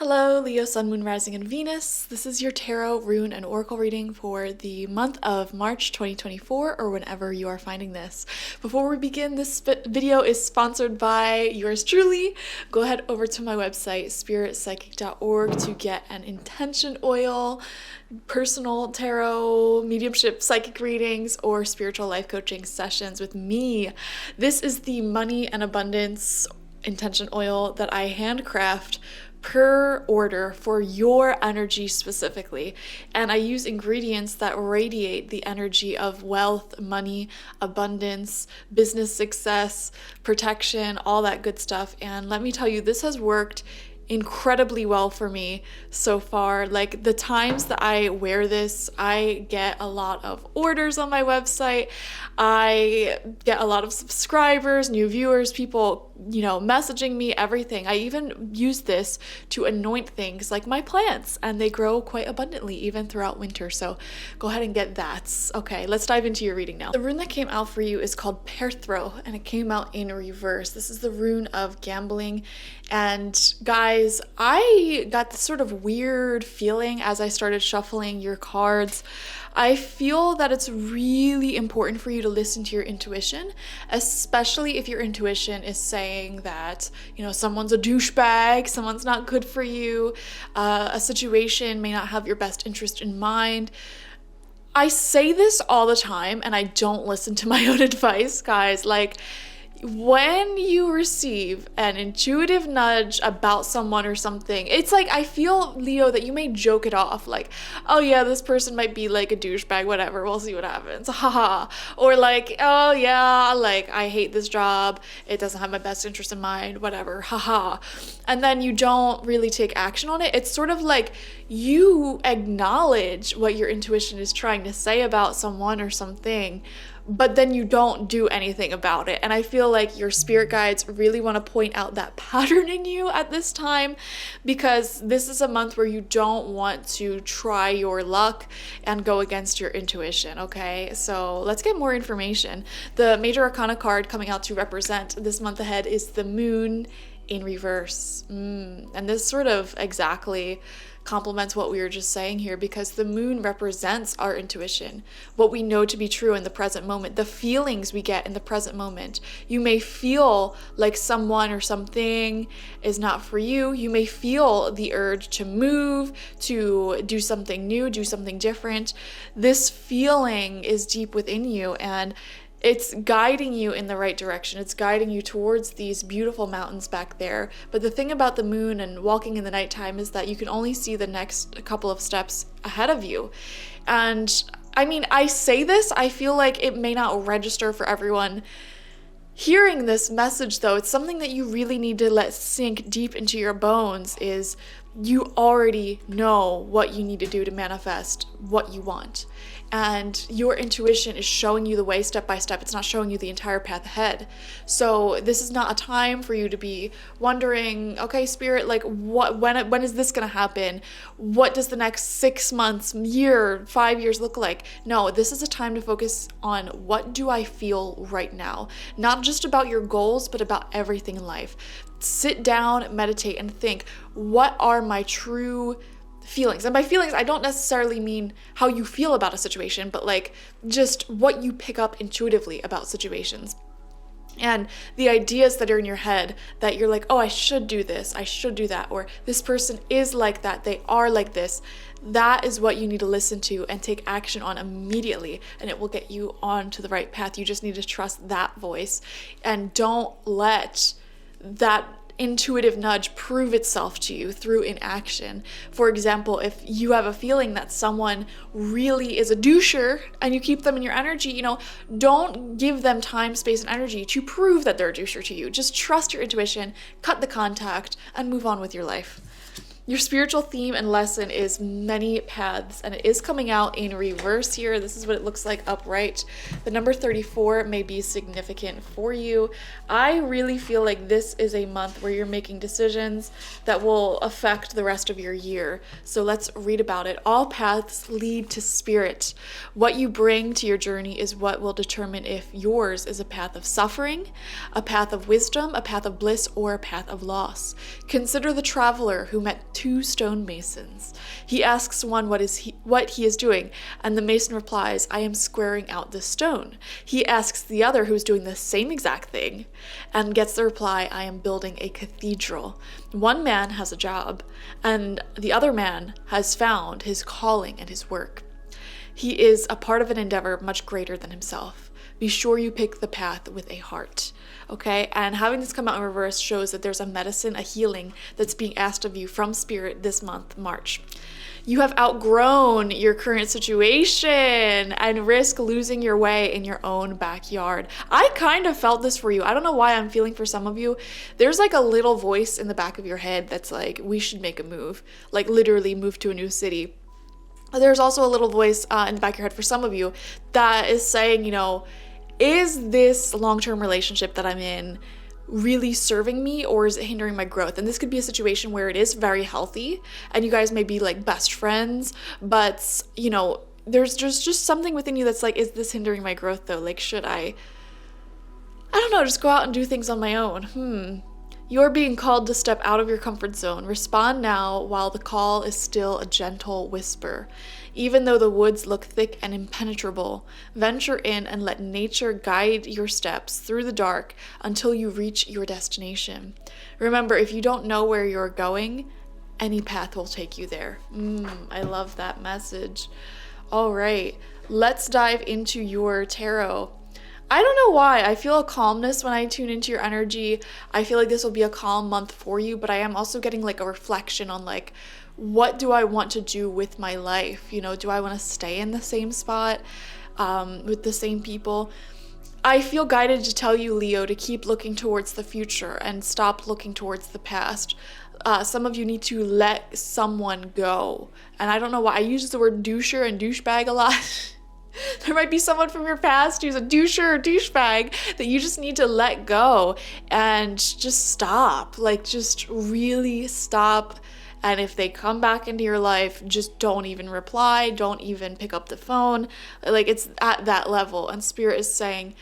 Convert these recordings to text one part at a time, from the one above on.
Hello, Leo, Sun, Moon, Rising, and Venus. This is your tarot, rune, and oracle reading for the month of March 2024, or whenever you are finding this. Before we begin, this video is sponsored by yours truly. Go ahead over to my website, spiritpsychic.org, to get an intention oil, personal tarot, mediumship, psychic readings, or spiritual life coaching sessions with me. This is the money and abundance intention oil that I handcraft per order for your energy specifically, and I use ingredients that radiate the energy of wealth, money, abundance, business success, protection, all that good stuff. And let me tell you, this has worked incredibly well for me so far. Like, the times that I wear this, I get a lot of orders on my website. I get a lot of subscribers, new viewers, people, messaging me, everything. I even use this to anoint things like my plants, and they grow quite abundantly even throughout winter. So go ahead and get that. Okay, let's dive into your reading now. The rune that came out for you is called Perthro, and it came out in reverse. This is the rune of gambling. And guys, I got this sort of weird feeling as I started shuffling your cards. I feel that it's really important for you to listen to your intuition, especially if your intuition is saying that, someone's a douchebag, someone's not good for you, a situation may not have your best interest in mind. I say this all the time and I don't listen to my own advice, guys. Like, when you receive an intuitive nudge about someone or something, it's like, I feel, Leo, that you may joke it off, like, oh yeah, this person might be like a douchebag, whatever, we'll see what happens, haha. Or like, oh yeah, like, I hate this job, it doesn't have my best interest in mind, whatever, haha. And then you don't really take action on it. It's sort of like you acknowledge what your intuition is trying to say about someone or something, but then you don't do anything about it. And I feel like your spirit guides really want to point out that pattern in you at this time, because this is a month where you don't want to try your luck and go against your intuition, okay? So let's get more information. The major arcana card coming out to represent this month ahead is the moon in reverse. And this sort of exactly complements what we were just saying here, because the moon represents our intuition, what we know to be true in the present moment, the feelings we get in the present moment. You may feel like someone or something is not for you. You may feel the urge to move, to do something new, do something different. This feeling is deep within you, and it's guiding you in the right direction. It's guiding you towards these beautiful mountains back there. But the thing about the moon and walking in the nighttime is that you can only see the next couple of steps ahead of you. And I mean, I say this, I feel like it may not register for everyone hearing this message, though. It's something that you really need to let sink deep into your bones, is you already know what you need to do to manifest what you want. And your intuition is showing you the way step by step. It's not showing you the entire path ahead. So this is not a time for you to be wondering, okay, spirit, like, when is this gonna happen? What does the next 6 months, year, 5 years look like? No, this is a time to focus on, what do I feel right now? Not just about your goals, but about everything in life. Sit down, meditate, and think, what are my true feelings? And by feelings, I don't necessarily mean how you feel about a situation, but like just what you pick up intuitively about situations. And the ideas that are in your head that you're like, oh, I should do this, I should do that, or this person is like that, they are like this. That is what you need to listen to and take action on immediately, and it will get you onto the right path. You just need to trust that voice, and don't let that intuitive nudge prove itself to you through inaction. For example, if you have a feeling that someone really is a doucher and you keep them in your energy, don't give them time, space, and energy to prove that they're a doucher to you. Just trust your intuition, cut the contact, and move on with your life. Your spiritual theme and lesson is many paths, and it is coming out in reverse here. This is what it looks like upright. The number 34 may be significant for you. I really feel like this is a month where you're making decisions that will affect the rest of your year. So let's read about it. All paths lead to spirit. What you bring to your journey is what will determine if yours is a path of suffering, a path of wisdom, a path of bliss, or a path of loss. Consider the traveler who met two stonemasons. He asks one what he is doing, and the mason replies, I am squaring out this stone. He asks the other, who's doing the same exact thing, and gets the reply, I am building a cathedral. One man has a job, and the other man has found his calling and his work. He is a part of an endeavor much greater than himself. Be sure you pick the path with a heart, okay? And having this come out in reverse shows that there's a medicine, a healing that's being asked of you from Spirit this month, March. You have outgrown your current situation and risk losing your way in your own backyard. I kind of felt this for you. I don't know why I'm feeling for some of you. There's like a little voice in the back of your head that's like, we should make a move, like literally move to a new city. There's also a little voice in the back of your head for some of you that is saying, is this long-term relationship that I'm in really serving me, or is it hindering my growth? And this could be a situation where it is very healthy and you guys may be like best friends, but there's just something within you that's like, is this hindering my growth though? Like, should I don't know, just go out and do things on my own? You're being called to step out of your comfort zone. Respond now while the call is still a gentle whisper. Even though the woods look thick and impenetrable, venture in and let nature guide your steps through the dark until you reach your destination. Remember, if you don't know where you're going, any path will take you there. I love that message. All right, let's dive into your tarot. I don't know why. I feel a calmness when I tune into your energy. I feel like this will be a calm month for you, but I am also getting like a reflection on like, what do I want to do with my life? Do I want to stay in the same spot with the same people? I feel guided to tell you, Leo, to keep looking towards the future and stop looking towards the past. Some of you need to let someone go. And I don't know why. I use the word doucher and douchebag a lot. There might be someone from your past who's a doucher or douchebag that you just need to let go and just stop. Like, just really stop. And if they come back into your life, just don't even reply. Don't even pick up the phone. Like, it's at that level. And Spirit is saying,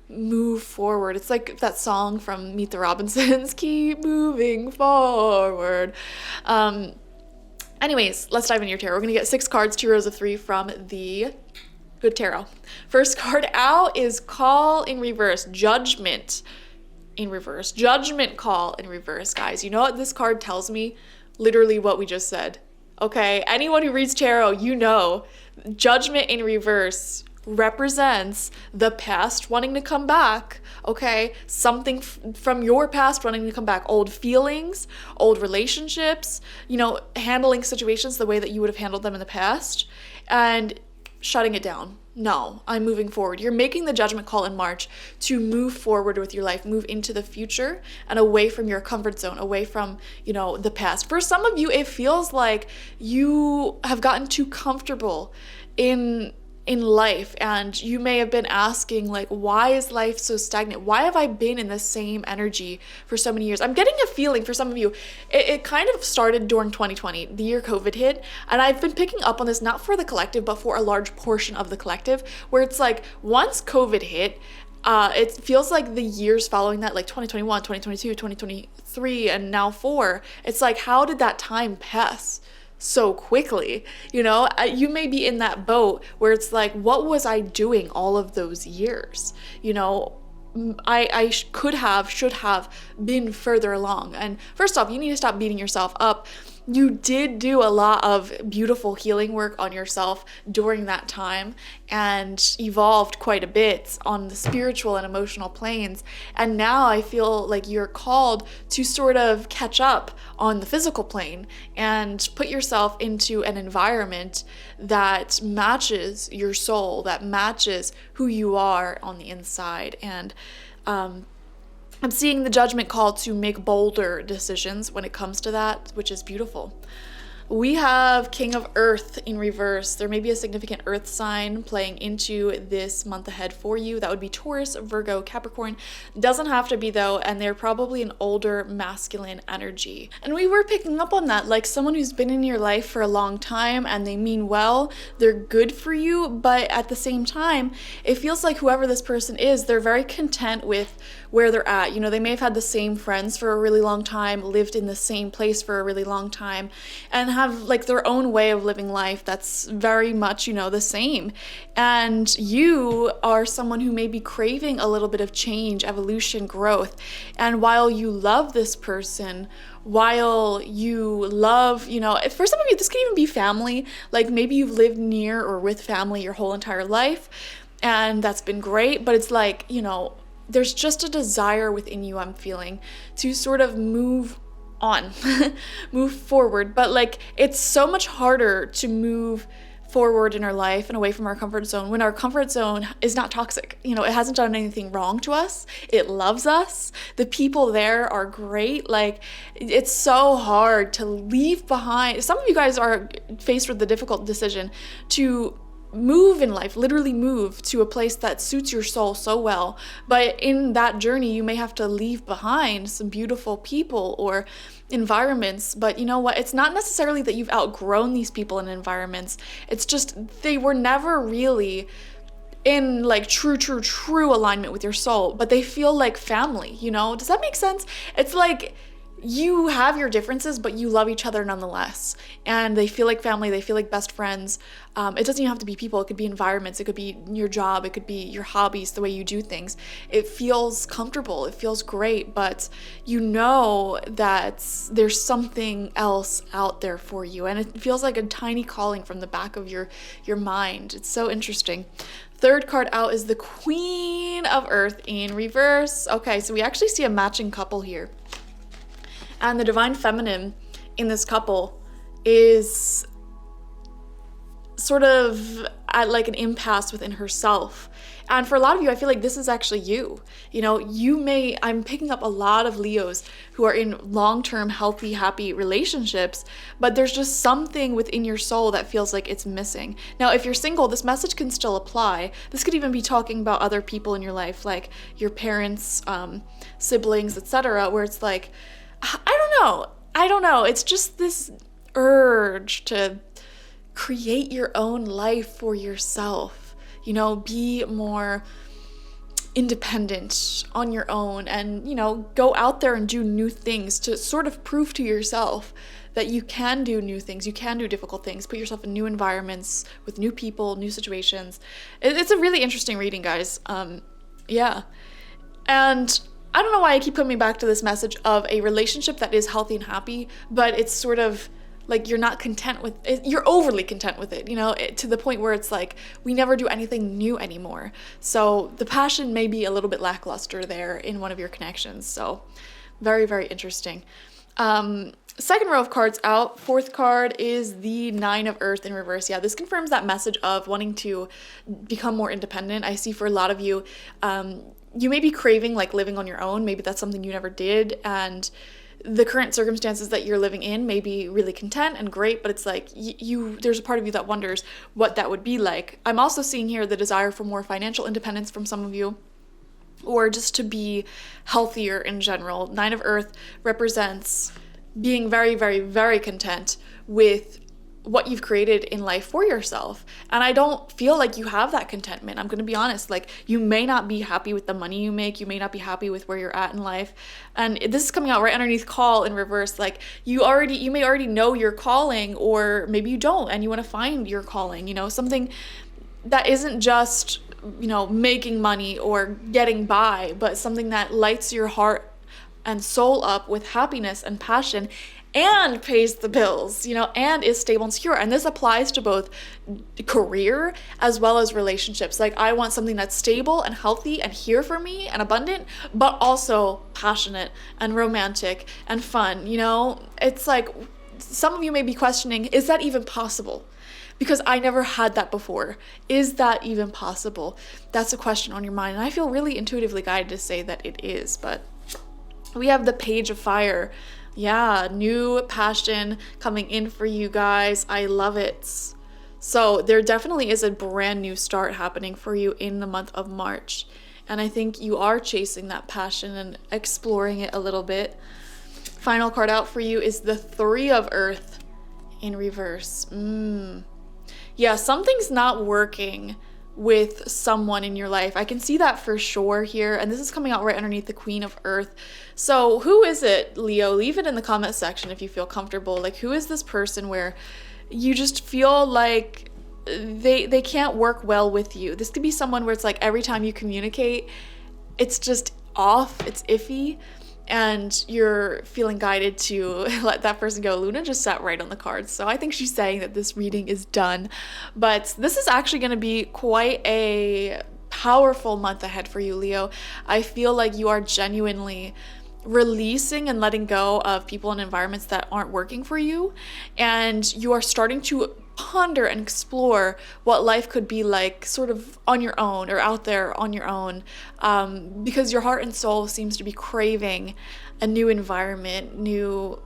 move forward. It's like that song from Meet the Robinsons, keep moving forward. Anyways, let's dive into your tarot. We're going to get 6 cards, 2 rows of 3 from the Good Tarot. First card out is Call in Reverse, Judgment in Reverse. Judgment Call in Reverse, guys. You know what this card tells me? Literally what we just said. Okay, anyone who reads tarot, Judgment in Reverse represents the past wanting to come back. Okay, something from your past wanting to come back. Old feelings, old relationships, handling situations the way that you would have handled them in the past, and shutting it down. No, I'm moving forward. You're making the judgment call in March to move forward with your life, move into the future and away from your comfort zone, away from, the past. For some of you, it feels like you have gotten too comfortable in life, and you may have been asking, like, why is life so stagnant? Why have I been in the same energy for so many years? I'm getting a feeling for some of you, it kind of started during 2020, the year COVID hit, and I've been picking up on this, not for the collective, but for a large portion of the collective, where it's like, once COVID hit, it feels like the years following that, like 2021, 2022, 2023, and now 4, it's like, how did that time pass so quickly? You may be in that boat where it's like, what was I doing all of those years? I should have been further along. And first off, you need to stop beating yourself up. You did do a lot of beautiful healing work on yourself during that time and evolved quite a bit on the spiritual and emotional planes. And now I feel like you're called to sort of catch up on the physical plane and put yourself into an environment that matches your soul, that matches who you are on the inside. And I'm seeing the judgment call to make bolder decisions when it comes to that, which is beautiful. We have King of Earth in reverse. There may be a significant earth sign playing into this month ahead for you. That would be Taurus, Virgo, Capricorn. Doesn't have to be though, and they're probably an older masculine energy. And we were picking up on that, like someone who's been in your life for a long time and they mean well, they're good for you, but at the same time, it feels like whoever this person is, they're very content with where they're at. You know, they may have had the same friends for a really long time, lived in the same place for a really long time, and have like their own way of living life that's very much, you know, the same. And you are someone who may be craving a little bit of change, evolution, growth. And while you love this person, while you love, you know, for some of you, this could even be family. Like maybe you've lived near or with family your whole entire life, and that's been great. But it's like, you know, there's just a desire within you, I'm feeling, to sort of move on, move forward. But like, it's so much harder to move forward in our life and away from our comfort zone when our comfort zone is not toxic. You know, it hasn't done anything wrong to us. It loves us. The people there are great. Like, it's so hard to leave behind. Some of you guys are faced with the difficult decision to move in life, literally move to a place that suits your soul so well. But in that journey, you may have to leave behind some beautiful people or environments. But you know what? It's not necessarily that you've outgrown these people and environments. It's just they were never really in like true alignment with your soul, but they feel like family, you know? Does that make sense? It's like you have your differences, but you love each other nonetheless. And they feel like family, they feel like best friends. It doesn't even have to be people, it could be environments, it could be your job, it could be your hobbies, the way you do things. It feels comfortable, it feels great, but you know that there's something else out there for you. And it feels like a tiny calling from the back of your mind. It's so interesting. Third card out is the Queen of Earth in reverse. Okay, so we actually see a matching couple here. And the divine feminine in this couple is sort of at like an impasse within herself. And for a lot of you, I feel like this is actually you. You know, I'm picking up a lot of Leos who are in long-term, healthy, happy relationships, but there's just something within your soul that feels like it's missing. Now, if you're single, this message can still apply. This could even be talking about other people in your life, like your parents, siblings, etc., where it's like, I don't know. It's just this urge to create your own life for yourself, you know, be more independent on your own and, you know, go out there and do new things to sort of prove to yourself that you can do new things, you can do difficult things, put yourself in new environments with new people, new situations. It's a really interesting reading, guys. Yeah. And I don't know why I keep coming back to this message of a relationship that is healthy and happy, but it's sort of like you're not content with it, you're overly content with it, you know, to the point where it's like we never do anything new anymore. So the passion may be a little bit lackluster there in one of your connections. So very, very interesting. Second row of cards out. Fourth card is the Nine of Earth in reverse. Yeah, this confirms that message of wanting to become more independent. I see for a lot of you, you may be craving like living on your own. Maybe that's something you never did, and the current circumstances that you're living in may be really content and great, but it's like there's a part of you that wonders what that would be like. I'm also seeing here the desire for more financial independence from some of you, or just to be healthier in general. Nine of Earth represents being very, very, very content with what you've created in life for yourself. And I don't feel like you have that contentment. I'm going to be honest. Like, you may not be happy with the money you make. You may not be happy with where you're at in life. And this is coming out right underneath call in reverse. Like, you may already know your calling, or maybe you don't, and you want to find your calling, you know, something that isn't just, you know, making money or getting by, but something that lights your heart and soul up with happiness and passion, and pays the bills, you know, and is stable and secure. And this applies to both career as well as relationships. Like, I want something that's stable and healthy and here for me and abundant, but also passionate and romantic and fun, you know? It's like, some of you may be questioning, is that even possible? Because I never had that before. Is that even possible? That's a question on your mind. And I feel really intuitively guided to say that it is, but we have the Page of Fire Yeah, new passion coming in for you guys. I love it. So there definitely is a brand new start happening for you in the month of March. And I think you are chasing that passion and exploring it a little bit. Final card out for you is the Three of Earth in reverse. Yeah, something's not working with someone in your life. I can see that for sure here. And this is coming out right underneath the Queen of Earth. So who is it, Leo? Leave it in the comment section if you feel comfortable. Like, who is this person where you just feel like they can't work well with you? This could be someone where it's like every time you communicate, it's just off, it's iffy, and you're feeling guided to let that person go. Luna just sat right on the cards, so I think she's saying that this reading is done. But this is actually going to be quite a powerful month ahead for you, Leo. I feel like you are genuinely releasing and letting go of people and environments that aren't working for you, and you are starting to ponder and explore what life could be like sort of on your own or out there on your own, because your heart and soul seems to be craving a new environment, new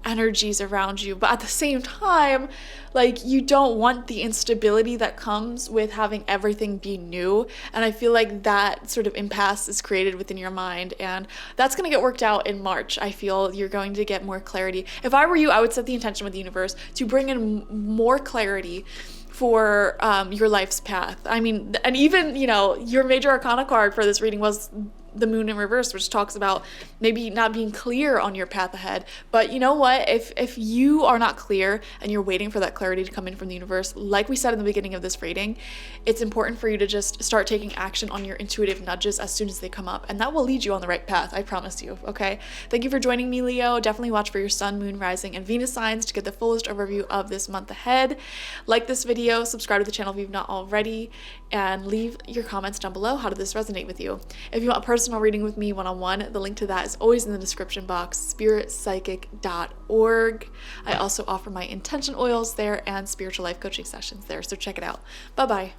energies around you. But at the same time, like, you don't want the instability that comes with having everything be new. And I feel like that sort of impasse is created within your mind, and that's going to get worked out in March. I feel you're going to get more clarity. If I were you, I would set the intention with the universe to bring in more clarity for your life's path. I mean, and even, you know, your major arcana card for this reading was the Moon in reverse, which talks about maybe not being clear on your path ahead. But you know what? If you are not clear and you're waiting for that clarity to come in from the universe, like we said in the beginning of this reading, it's important for you to just start taking action on your intuitive nudges as soon as they come up, and that will lead you on the right path. I promise you. Okay. Thank you for joining me, Leo. Definitely watch for your Sun, Moon, Rising, and Venus signs to get the fullest overview of this month ahead. Like this video, subscribe to the channel if you've not already, and leave your comments down below. How did this resonate with you? If you want a personal reading with me one-on-one, the link to that is always in the description box, spiritpsychic.org. I also offer my intention oils there and spiritual life coaching sessions there, so check it out. Bye-bye.